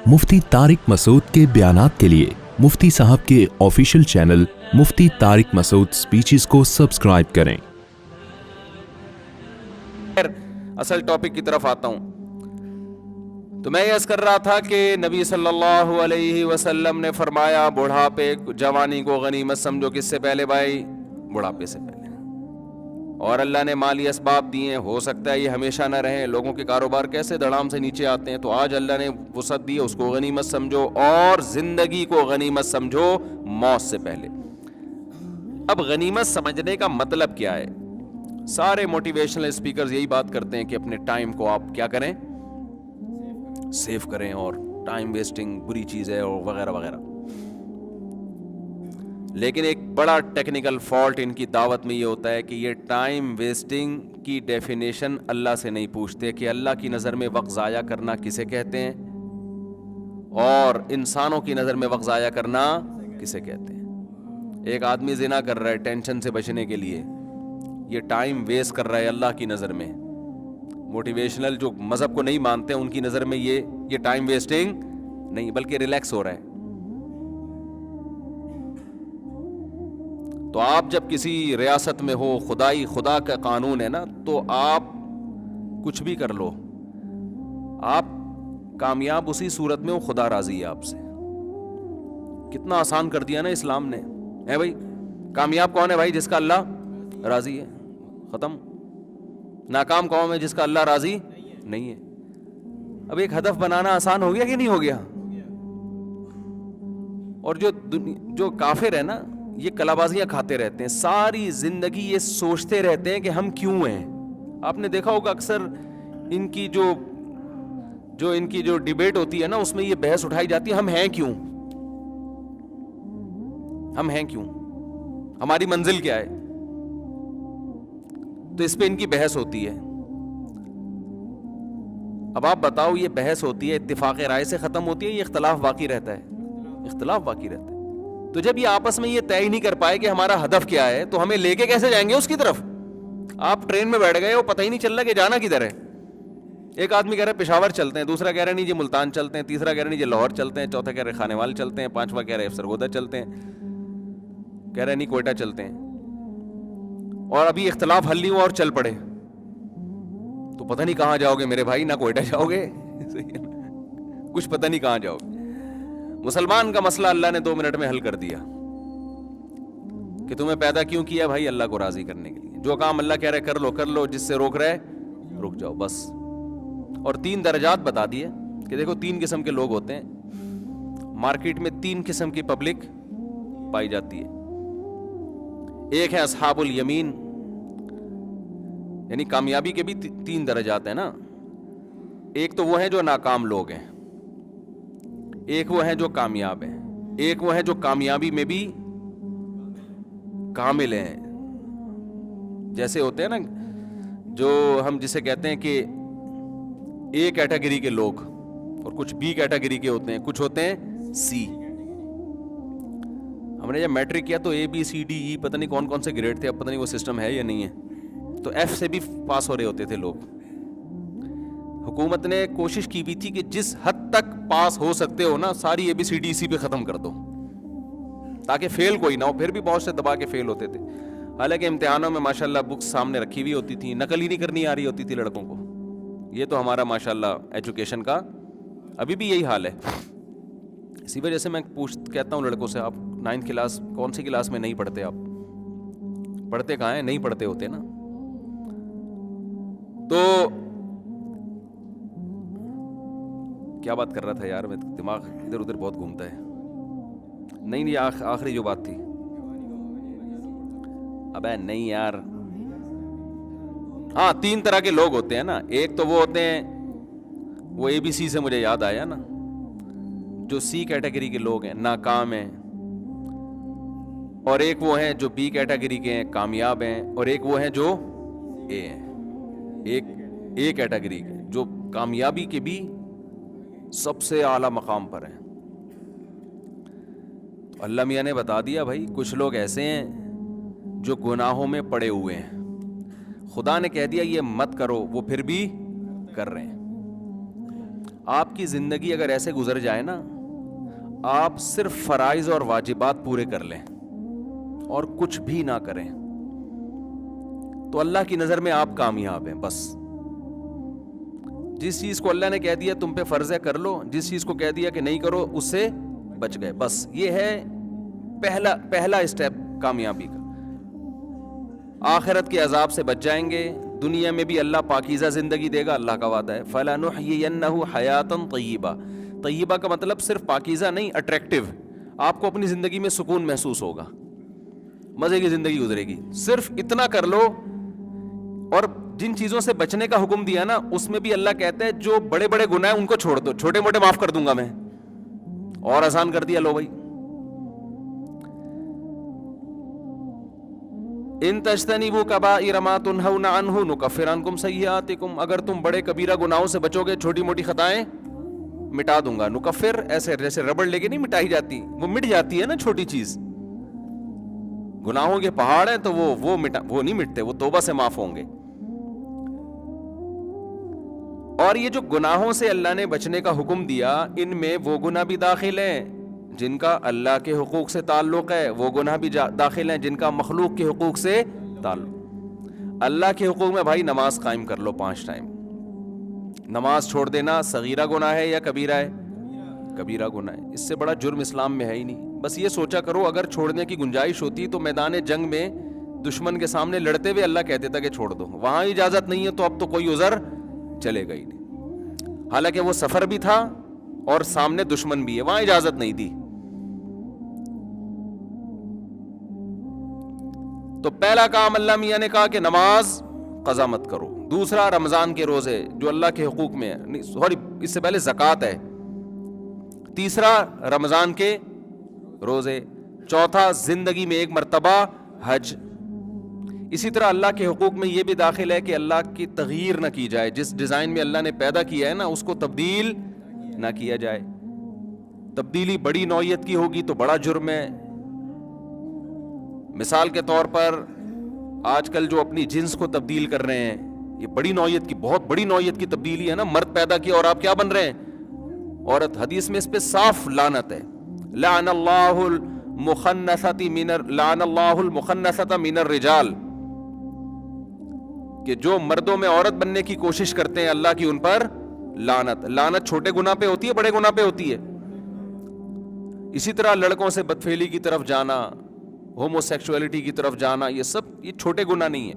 मुफ्ती तारिक मसूद के बयानात के लिए मुफ्ती साहब के ऑफिशियल चैनल मुफ्ती तारिक मसूद स्पीचेस को सब्सक्राइब करें। असल टॉपिक की तरफ आता हूं। तो मैं यस कर रहा था कि नबी सल्लल्लाहु अलैहि वसल्लम ने फरमाया बुढ़ापे जवानी को गनीमत समझो। किससे पहले भाई? बुढ़ापे से पहले। और अल्लाह ने माली असबाब दिए हैं, हो सकता है ये हमेशा न रहे। लोगों के कारोबार कैसे धड़ाम से नीचे आते हैं, तो आज अल्लाह ने वसअत दी, उसको गनीमत समझो और जिंदगी को गनीमत समझो मौत से पहले। अब गनीमत समझने का मतलब क्या है? सारे मोटिवेशनल स्पीकर्स यही बात करते हैं कि अपने टाइम को आप क्या करें, सेव करें, और टाइम वेस्टिंग बुरी चीज है और वगैरह वगैरह। लेकिन एक बड़ा टेक्निकल फॉल्ट इनकी दावत में ये होता है कि ये टाइम वेस्टिंग की डेफिनेशन अल्लाह से नहीं पूछते कि अल्लाह की नज़र में वक्त ज़ाया करना किसे कहते हैं और इंसानों की नज़र में वक्त ज़ाया करना किसे कहते हैं। एक आदमी जिना कर रहा है टेंशन से बचने के लिए, ये टाइम वेस्ट कर रहा है अल्लाह की नज़र में। मोटिवेशनल जो मज़हब को नहीं मानते हैं उनकी नज़र में ये टाइम वेस्टिंग नहीं बल्कि रिलैक्स हो रहा है। तो आप जब किसी रियासत में हो, खुदा का कानून है ना, तो आप कुछ भी कर लो, आप कामयाब उसी सूरत में हो खुदा राजी है आपसे। कितना आसान कर दिया ना इस्लाम ने, है भाई। कामयाब कौन है भाई? जिसका अल्लाह राजी है, खत्म। नाकाम कौन है? जिसका अल्लाह राजी नहीं है। अब एक हदफ बनाना आसान हो गया कि नहीं हो गया? और जो काफिर है ना, ये कलाबाजियां खाते रहते हैं, सारी जिंदगी ये सोचते रहते हैं कि हम क्यों हैं। आपने देखा होगा अक्सर इनकी जो डिबेट होती है ना, उसमें ये बहस उठाई जाती है, हम हैं क्यों, हम हैं क्यों, हमारी मंजिल क्या है। तो इस पे इनकी बहस होती है। अब आप बताओ, ये बहस होती है इत्तिफाक राय से खत्म होती है, ये इख्तलाफ बाकी रहता है? इख्तलाफ बाकी रहता है। तो जब ये आपस में ये तय ही नहीं कर पाए कि हमारा हदफ क्या है, तो हमें लेके कैसे जाएंगे उसकी तरफ? आप ट्रेन में बैठ गए हो, पता ही नहीं चल रहा कि जाना किधर है। एक आदमी कह रहा है पेशावर चलते हैं, दूसरा कह रहा है नहीं जी मुल्तान चलते हैं, तीसरा कह रहा है नहीं जी लाहौर चलते हैं, चौथा कह रहा है खानेवाल चलते हैं, पांचवा कह रहा है सरगोदा चलते हैं, कह रहा है नहीं कोयटा चलते हैं। और अभी इख्तलाफ हल नहीं हुआ और चल पड़े, तो पता नहीं कहाँ जाओगे मेरे भाई। ना कोयटा जाओगे कुछ पता नहीं कहाँ जाओगे। मुसलमान का मसला अल्लाह ने 2 मिनट में हल कर दिया कि तुम्हें पैदा क्यों किया भाई? अल्लाह को राजी करने के लिए। जो काम अल्लाह कह रहा है कर लो, जिससे रोक रहा है रुक जाओ, बस। और 3 दर्जात बता दिए कि देखो 3 किस्म के लोग होते हैं मार्केट में, 3 किस्म की पब्लिक पाई जाती है। एक है अस्हाबुल यमीन, यानी कामयाबी के भी 3 दर्जात है ना। एक तो वो है जो नाकाम लोग हैं, एक वो है जो कामयाब है, एक वो है जो कामयाबी में भी कामिल हैं। जैसे होते हैं ना, जो हम जिसे कहते हैं कि ए कैटेगरी के लोग, और कुछ बी कैटेगरी के होते हैं, कुछ होते हैं सी। हमने जब मैट्रिक किया तो ABCDE पता नहीं कौन कौन से ग्रेड थे, अब पता नहीं वो सिस्टम है या नहीं है। तो F से भी पास हो रहे होते थे लोग। हुकूमत ने कोशिश की भी थी कि जिस हद तक पास हो सकते हो ना, सारी ABCD इसी पे खत्म कर दो ताकि फेल कोई ना हो। फिर भी बहुत से दबा के फेल होते थे। हालांकि इम्तिहानों में माशाल्लाह बुक्स सामने रखी हुई होती थी, नकल ही नहीं करनी आ रही होती थी लड़कों को। ये तो हमारा माशाल्लाह एजुकेशन का अभी भी यही हाल है। इसी वजह से मैं कहता हूँ लड़कों से, आप 9th क्लास कौन सी क्लास में नहीं पढ़ते? आप पढ़ते कहाँ हैं? नहीं पढ़ते होते ना। तो क्या बात कर रहा था यार, मैं दिमाग इधर उधर बहुत घूमता है। नहीं आखिरी जो बात थी, अबे नहीं यार। हाँ, 3 तरह के लोग होते हैं ना। एक तो वो होते हैं, वो ABC से मुझे याद आया ना, जो C कैटेगरी के लोग हैं, नाकाम हैं। और एक वो हैं जो B कैटेगरी के हैं, कामयाब हैं। और एक वो हैं जो A हैं, एक A कैटेगरी के, जो कामयाबी के भी सबसे आला मकाम पर हैं। तो अल्लाह मियाँ ने बता दिया भाई, कुछ लोग ऐसे हैं जो गुनाहों में पड़े हुए हैं, खुदा ने कह दिया ये मत करो, वो फिर भी कर रहे हैं। آپ کی زندگی اگر ایسے گزر جائے نا, آپ صرف فرائض اور واجبات پورے کر لیں اور کچھ بھی نہ کریں, تو اللہ کی نظر میں آپ کامیاب ہیں. بس جس چیز کو اللہ نے کہہ دیا تم پہ فرض ہے کر لو, جس چیز کو کہہ دیا کہ نہیں کرو اس سے بچ گئے. بس یہ ہے پہلا اسٹیپ کامیابی کا. آخرت کے عذاب سے بچ جائیں گے, دنیا میں بھی اللہ پاکیزہ زندگی دے گا, اللہ کا وعدہ ہے. فَلَنُحْيِيَنَّهُ حَيَاتًا طَيِّبَةً. طیبہ کا مطلب صرف پاکیزہ نہیں, اٹریکٹیو. آپ کو اپنی زندگی میں سکون محسوس ہوگا, مزے کی زندگی گزرے گی. صرف اتنا کر لو. اور جن چیزوں سے بچنے کا حکم دیا نا, اس میں بھی اللہ کہتا ہے جو بڑے بڑے گناہ ہیں ان کو چھوڑ دو, چھوٹے موٹے معاف کر دوں گا میں. اور آسان کر دیا, لو بھائی. ان تجتنبوا کبائر ما تنہون عنہ نکفر عنکم سیئاتکم. اگر تم بڑے کبیرہ گناہوں سے بچو گے, چھوٹی موٹی خطائیں مٹا دوں گا. نکفر ایسے جیسے ربڑ لے کے نہیں مٹائی جاتی, وہ مٹ جاتی ہے نا چھوٹی چیز. گناہوں کے پہاڑ ہیں تو وہ نہیں مٹتے, وہ توبہ سے معاف ہوں گے. اور یہ جو گناہوں سے اللہ نے بچنے کا حکم دیا, ان میں وہ گناہ بھی داخل ہیں جن کا اللہ کے حقوق سے تعلق ہے, وہ گناہ بھی داخل ہیں جن کا مخلوق کے حقوق سے تعلق. اللہ کے حقوق میں بھائی نماز قائم کر لو 5 ٹائم. نماز چھوڑ دینا صغیرہ گناہ ہے یا کبیرہ ہے؟ کبیرہ گناہ ہے. اس سے بڑا جرم اسلام میں ہے ہی نہیں. بس یہ سوچا کرو اگر چھوڑنے کی گنجائش ہوتی تو میدان جنگ میں دشمن کے سامنے لڑتے ہوئے اللہ کہتے تھا کہ چھوڑ دو. وہاں اجازت نہیں ہے تو اب تو کوئی عذر چلے گا ہی نہیں. حالانکہ وہ سفر بھی تھا اور سامنے دشمن بھی ہے, وہاں اجازت نہیں دی. تو پہلا کام اللہ میاں نے کہا کہ نماز قضا مت کرو. دوسرا رمضان کے روزے جو اللہ کے حقوق میں ہے, سوری اس سے پہلے زکوٰۃ ہے. تیسرا رمضان کے روزے. چوتھا زندگی میں ایک مرتبہ حج. اسی طرح اللہ کے حقوق میں یہ بھی داخل ہے کہ اللہ کی تغییر نہ کی جائے, جس ڈیزائن میں اللہ نے پیدا کیا ہے نا اس کو تبدیل نہ کیا جائے. تبدیلی بڑی نوعیت کی ہوگی تو بڑا جرم ہے. مثال کے طور پر آج کل جو اپنی جنس کو تبدیل کر رہے ہیں, یہ بڑی نوعیت کی, بہت بڑی نوعیت کی تبدیلی ہے نا. مرد پیدا کیا اور آپ کیا بن رہے ہیں؟ عورت. حدیث میں اس پہ صاف لعنت ہے. لعن اللہ المخنثۃ من الرجال, کہ جو مردوں میں عورت بننے کی کوشش کرتے ہیں اللہ کی ان پر لعنت. لعنت چھوٹے گناہ پہ ہوتی ہے, بڑے گناہ پہ ہوتی ہے. اسی طرح لڑکوں سے بدفعلی کی طرف جانا, ہومو سیکسولیٹی کی طرف جانا, یہ سب یہ چھوٹے گناہ نہیں ہے.